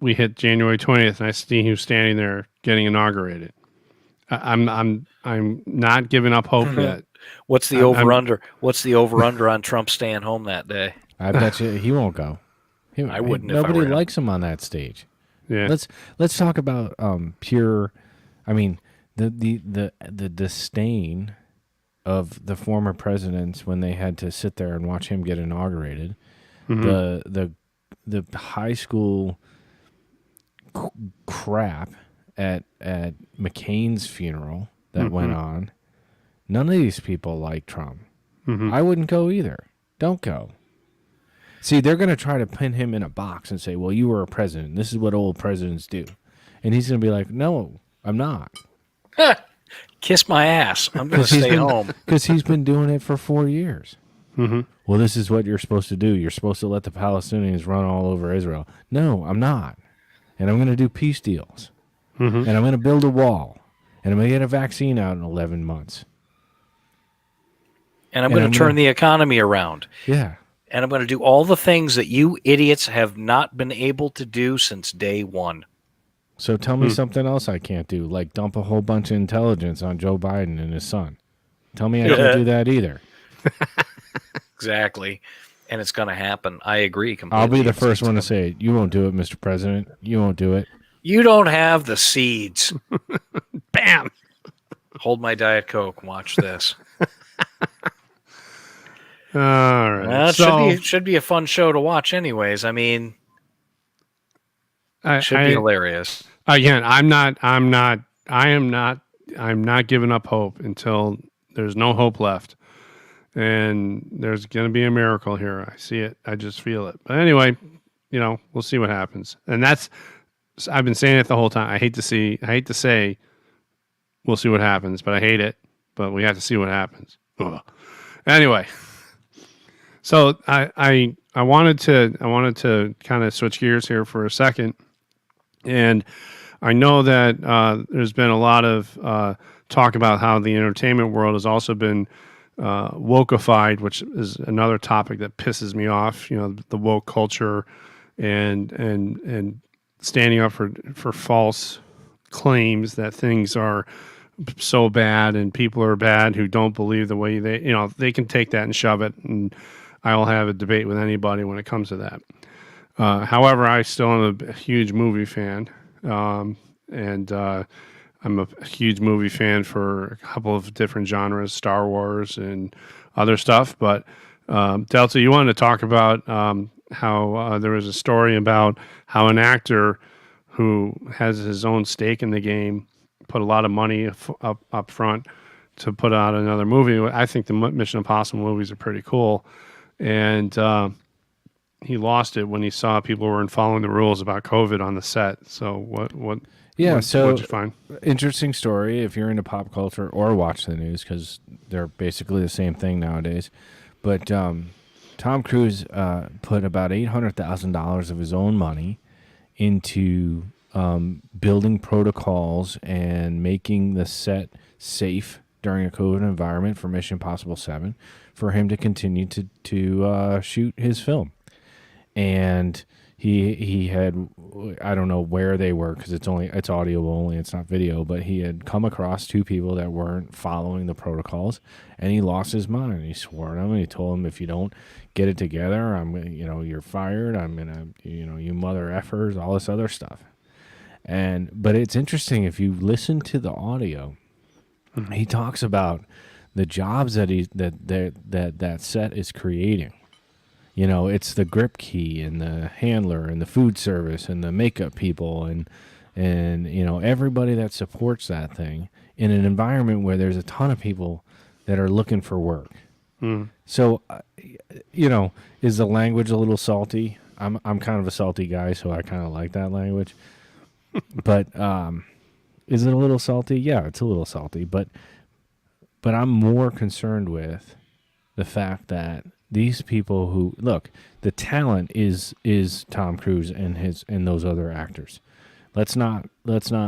we hit January 20th and I see who's standing there getting inaugurated. I'm not giving up hope yet. What's the over under? What's the over under on Trump staying home that day? I bet you he won't go. I wouldn't. Nobody if I were likes him on that stage. Yeah. Let's talk about pure. I mean, the disdain of the former presidents when they had to sit there and watch him get inaugurated. The high school crap at McCain's funeral that went on. None of these people like Trump. I wouldn't go either. Don't go. See, they're going to try to pin him in a box and say, well, you were a president. This is what old presidents do. And he's going to be like, no, I'm not. Kiss my ass. I'm going to stay home. Because he's been doing it for 4 years. Well, this is what you're supposed to do. You're supposed to let the Palestinians run all over Israel. No, I'm not. And I'm going to do peace deals. And I'm going to build a wall. And I'm going to get a vaccine out in 11 months. And I'm going to turn the economy around. Yeah. And I'm going to do all the things that you idiots have not been able to do since day one. So tell me something else I can't do, like dump a whole bunch of intelligence on Joe Biden and his son. Tell me I can't do that either. Exactly. And it's going to happen. I agree completely. I'll be the first one to say it. You won't do it, Mr. President. You won't do it. You don't have the seeds. Bam! Hold my Diet Coke. Watch this. All right. Well, it should be a fun show to watch anyways. I mean, it should be hilarious. Again, I'm not giving up hope until there's no hope left. And there's going to be a miracle here. I see it. I just feel it. But anyway, we'll see what happens. And I've been saying it the whole time. I hate to say we'll see what happens. But I hate it. But we have to see what happens. Ugh. Anyway, so I wanted to kind of switch gears here for a second, and I know that there's been a lot of talk about how the entertainment world has also been wokeified, which is another topic that pisses me off. You know, the woke culture and standing up for false claims that things are so bad and people are bad who don't believe the way they can take that and shove it, and I will have a debate with anybody when it comes to that. However, I still am a huge movie fan, and I'm a huge movie fan for a couple of different genres, Star Wars and other stuff. But Delta, you wanted to talk about how there was a story about how an actor who has his own stake in the game put a lot of money up front to put out another movie. I think the Mission Impossible movies are pretty cool, and he lost it when he saw people weren't following the rules about COVID on the set. So what? Yeah, what'd you find? Interesting story if you're into pop culture or watch the news, because they're basically the same thing nowadays. But Tom Cruise put about $800,000 of his own money into building protocols and making the set safe during a COVID environment for Mission Impossible 7 for him to continue to shoot his film. And he had, I don't know where they were because it's audio only, it's not video, but he had come across two people that weren't following the protocols, and he lost his mind. He swore at them, and he told them, if you don't get it together, you're fired. I'm gonna, you mother effers, all this other stuff. But it's interesting if you listen to the audio, he talks about the jobs that set is creating. It's the grip key and the handler and the food service and the makeup people and everybody that supports that thing in an environment where there's a ton of people that are looking for work. So, is the language a little salty? I'm kind of a salty guy, so I kind of like that language. But is it a little salty? Yeah, it's a little salty. But I'm more concerned with the fact that these people who look, the talent is Tom Cruise and those other actors. Let's not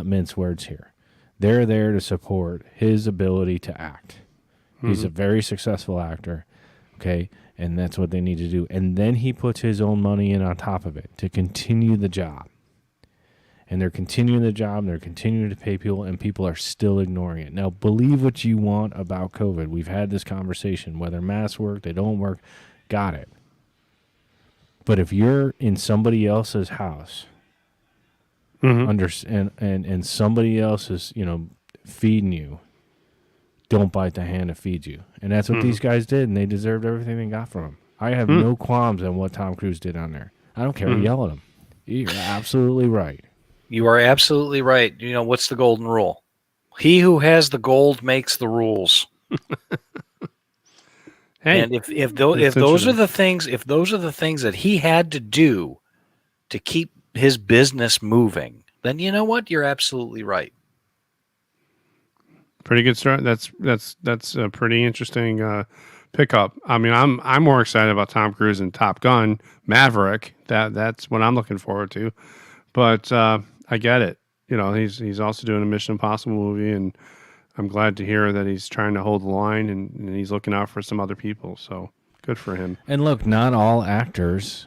mince words here. They're there to support his ability to act. He's a very successful actor, okay, and that's what they need to do. And then he puts his own money in on top of it to continue the job. And they're continuing the job, and they're continuing to pay people, and people are still ignoring it. Now, believe what you want about COVID. We've had this conversation. Whether masks work, they don't work, got it. But if you're in somebody else's house, and somebody else is, feeding you, don't bite the hand that feeds you. And that's what these guys did, and they deserved everything they got from him. I have no qualms on what Tom Cruise did on there. I don't care. Yell at him. You're absolutely right. You are absolutely right. What's the golden rule? He who has the gold makes the rules. Hey, and if those are the things that he had to do to keep his business moving, then you know what? You're absolutely right. Pretty good start. That's a pretty interesting pickup. I mean, I'm more excited about Tom Cruise and Top Gun Maverick. That's what I'm looking forward to. But I get it. He's also doing a Mission Impossible movie, and I'm glad to hear that he's trying to hold the line and he's looking out for some other people. So good for him. And look, not all actors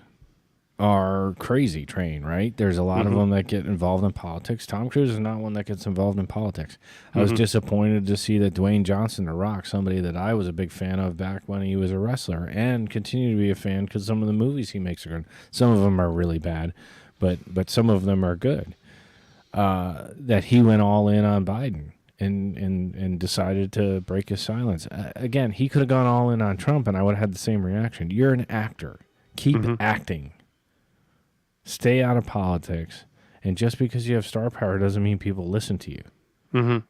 are crazy trained, right? There's a lot of them that get involved in politics. Tom Cruise is not one that gets involved in politics. I was disappointed to see that Dwayne Johnson, The Rock, somebody that I was a big fan of back when he was a wrestler, and continue to be a fan because some of the movies he makes are good. Some of them are really bad, but some of them are good. That he went all in on Biden and decided to break his silence. Again, he could have gone all in on Trump, and I would have had the same reaction. You're an actor. Keep acting. Stay out of politics. And just because you have star power doesn't mean people listen to you.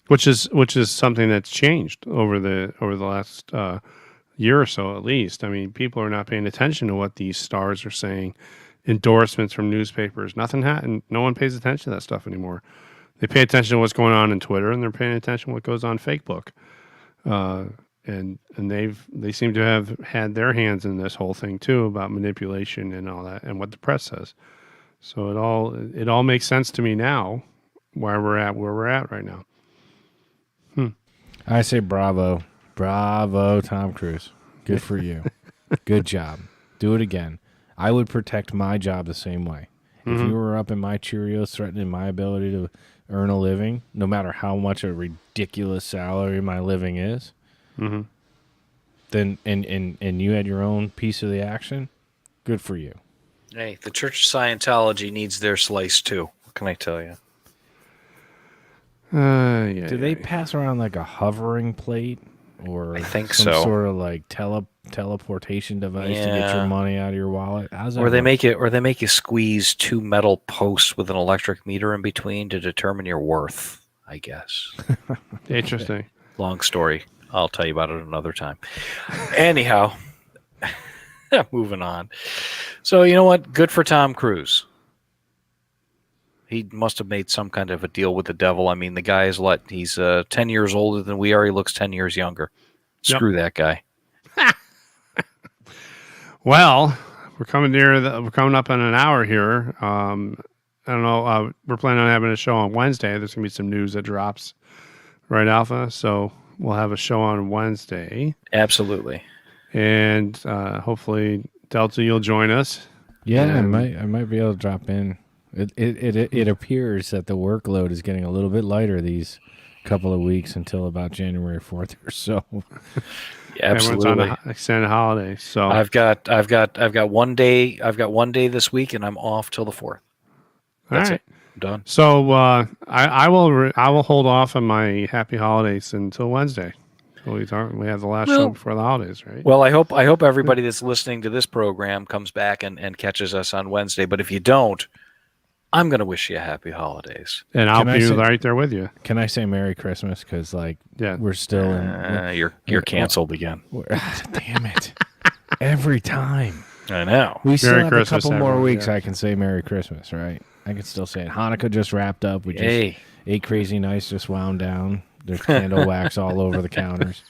Which is something that's changed over the last year or so, at least. I mean, people are not paying attention to what these stars are saying. Endorsements from newspapers, nothing and no one pays attention to that stuff anymore. they pay attention to what's going on in Twitter, and they're paying attention to what goes on Facebook. And they seem to have had their hands in this whole thing too, about manipulation and all that, and what the press says. So it all makes sense to me now, where we're at right now. I say bravo, Tom Cruise. Good for you. Good job. Do it again. I would protect my job the same way. If you were up in my Cheerios threatening my ability to earn a living, no matter how much a ridiculous salary my living is, then and you had your own piece of the action, good for you. Hey, the Church of Scientology needs their slice too. What can I tell you? Yeah. Do they pass around like a hovering plate or I think some so. sort of like teleportation device to get your money out of your wallet? How's that Or they work? make you squeeze 2 metal posts with an electric meter in between to determine your worth, I guess. Interesting. Long story. I'll tell you about it another time. Anyhow, moving on. So you know what? Good for Tom Cruise. He must have made some kind of a deal with the devil. I mean, the guy is what? He's 10 years older than we are. He looks 10 years younger. Screw that guy. Well, we're coming up in an hour here. I don't know. We're planning on having a show on Wednesday. There's gonna be some news that drops, right, Alpha? So we'll have a show on Wednesday, Absolutely. and hopefully Delta, you'll join us. Yeah, And- I might be able to drop in. It appears that the workload is getting a little bit lighter these couple of weeks until about January 4th or so. Everyone's Absolutely. on the extended holiday, so I've got 1 day. I've got 1 day this week, and I'm off till the 4th. That's all right. it. I'm done. So I will hold off on my happy holidays until Wednesday. So we have the last show before the holidays, right? Well, I hope everybody that's listening to this program comes back and catches us on Wednesday. But if you don't, I'm going to wish you a happy holidays. And I'll Can I be say- right there with you. Can I say Merry Christmas? Because Yeah. we're still in. You're canceled again. Damn it! Every time I know. we still Merry have Christmas, a couple more everyone, weeks. yeah. I can say Merry Christmas, right? I can still say it. Hanukkah just wrapped up. We just Hey, 8 crazy nights just wound down. There's candle wax all over the counters.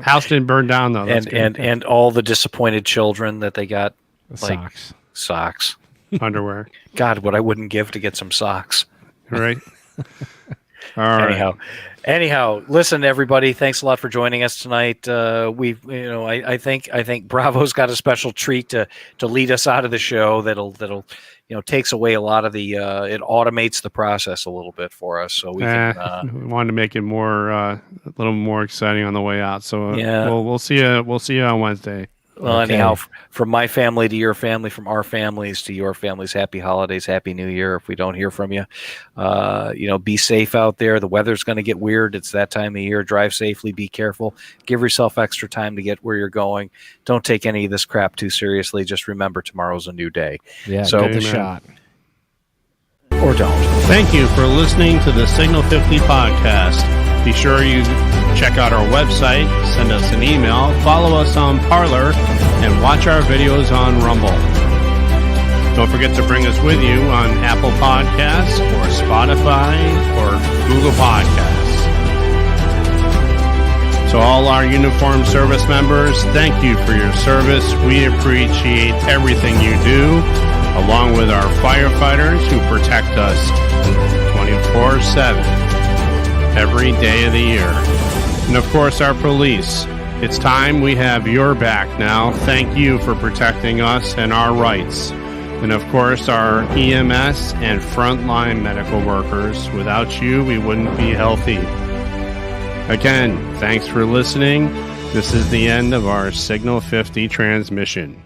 House didn't burn down though. That's and all the disappointed children that they got like Socks. socks. underwear, God, what I wouldn't give to get some socks. right? All right. Anyhow, listen, everybody. Thanks a lot for joining us tonight. I think Bravo's got a special treat to lead us out of the show. That'll takes away a lot of the it automates the process a little bit for us, so we can. We wanted to make it more a little more exciting on the way out. So Yeah. we'll see you. We'll see you on Wednesday. Well, Okay. anyhow, from my family to your family, from our families to your families, happy holidays, happy New Year. If we don't hear from you, be safe out there. The weather's going to get weird. It's that time of year. Drive safely. Be careful. Give yourself extra time to get where you're going. Don't take any of this crap too seriously. Just remember, tomorrow's a new day. Yeah, So- get the Amen. shot. Or don't. Thank you for listening to the Signal 50 podcast. Be sure you check out our website, send us an email, follow us on Parler, and watch our videos on Rumble. Don't forget to bring us with you on Apple Podcasts or Spotify or Google Podcasts. To all our uniformed service members, thank you for your service. We appreciate everything you do, along with our firefighters who protect us 24/7, every day of the year. And of course, our police. It's time we have your back now. Thank you for protecting us and our rights. And of course, our EMS and frontline medical workers. Without you, we wouldn't be healthy. Again, thanks for listening. This is the end of our Signal 50 transmission.